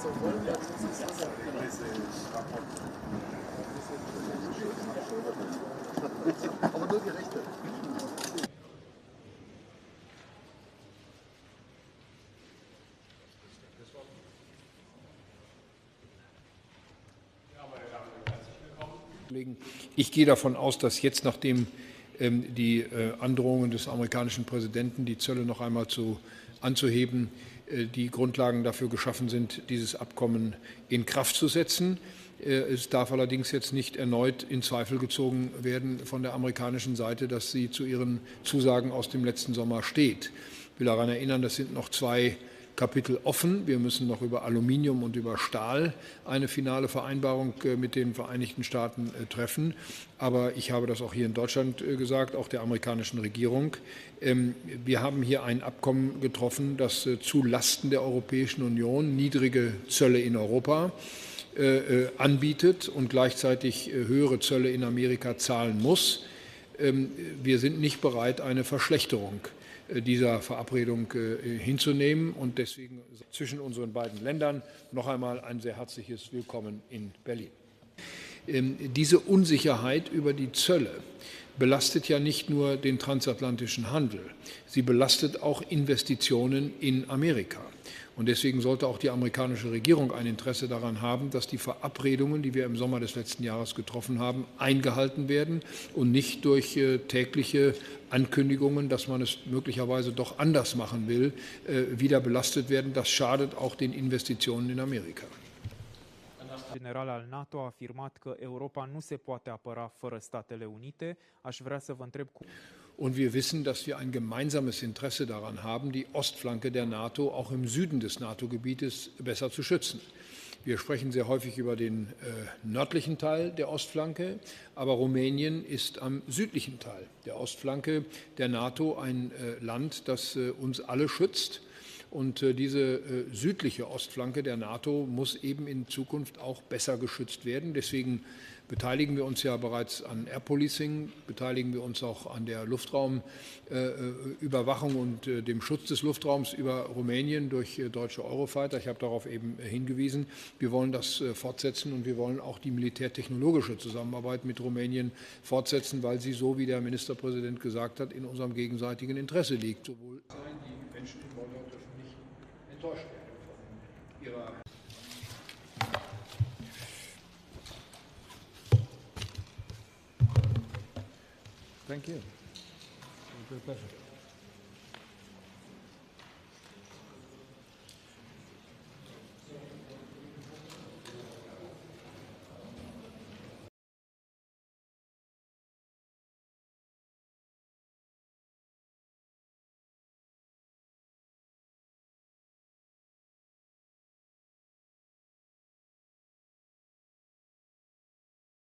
so wollen, dann ist es das. Aber nur die Rechte. Ich gehe davon aus, dass jetzt, nachdem die Androhungen des amerikanischen Präsidenten, die Zölle noch einmal anzuheben, die Grundlagen dafür geschaffen sind, dieses Abkommen in Kraft zu setzen. Es darf allerdings jetzt nicht erneut in Zweifel gezogen werden von der amerikanischen Seite, dass sie zu ihren Zusagen aus dem letzten Sommer steht. Ich will daran erinnern, das sind noch 2 Kapitel offen. Wir müssen noch über Aluminium und über Stahl eine finale Vereinbarung mit den Vereinigten Staaten treffen. Aber ich habe das auch hier in Deutschland gesagt, auch der amerikanischen Regierung. Wir haben hier ein Abkommen getroffen, das zu Lasten der Europäischen Union niedrige Zölle in Europa anbietet und gleichzeitig höhere Zölle in Amerika zahlen muss. Wir sind nicht bereit, eine Verschlechterung dieser Verabredung hinzunehmen. Und deswegen zwischen unseren beiden Ländern noch einmal ein sehr herzliches Willkommen in Berlin. Diese Unsicherheit über die Zölle belastet ja nicht nur den transatlantischen Handel, sie belastet auch Investitionen in Amerika. Und deswegen sollte auch die amerikanische Regierung ein Interesse daran haben, dass die Verabredungen, die wir im Sommer des letzten Jahres getroffen haben, eingehalten werden und nicht durch tägliche Ankündigungen, dass man es möglicherweise doch anders machen will, wieder belastet werden. Das schadet auch den Investitionen in Amerika. General al NATO a afirmat că Europa nu se poate apăra fără Statele Unite. Aș vrea să vă întreb cum. Und wir wissen, dass wir ein gemeinsames Interesse daran haben, die Ostflanke der NATO auch im Süden des NATO-Gebietes besser zu schützen. Wir sprechen sehr häufig über den nördlichen Teil der Ostflanke, aber Rumänien ist am südlichen Teil der Ostflanke der NATO ein Land, das uns alle schützt. Und diese südliche Ostflanke der NATO muss eben in Zukunft auch besser geschützt werden. Deswegen beteiligen wir uns ja bereits an Air Policing, beteiligen wir uns auch an der Luftraumüberwachung und dem Schutz des Luftraums über Rumänien durch deutsche Eurofighter. Ich habe darauf eben hingewiesen. Wir wollen das fortsetzen und wir wollen auch die militärtechnologische Zusammenarbeit mit Rumänien fortsetzen, weil sie, so wie der Ministerpräsident gesagt hat, in unserem gegenseitigen Interesse liegt. Sowohl die Menschen in Moldau dürfen nicht enttäuscht werden von ihrer. Thank you. It was a pleasure.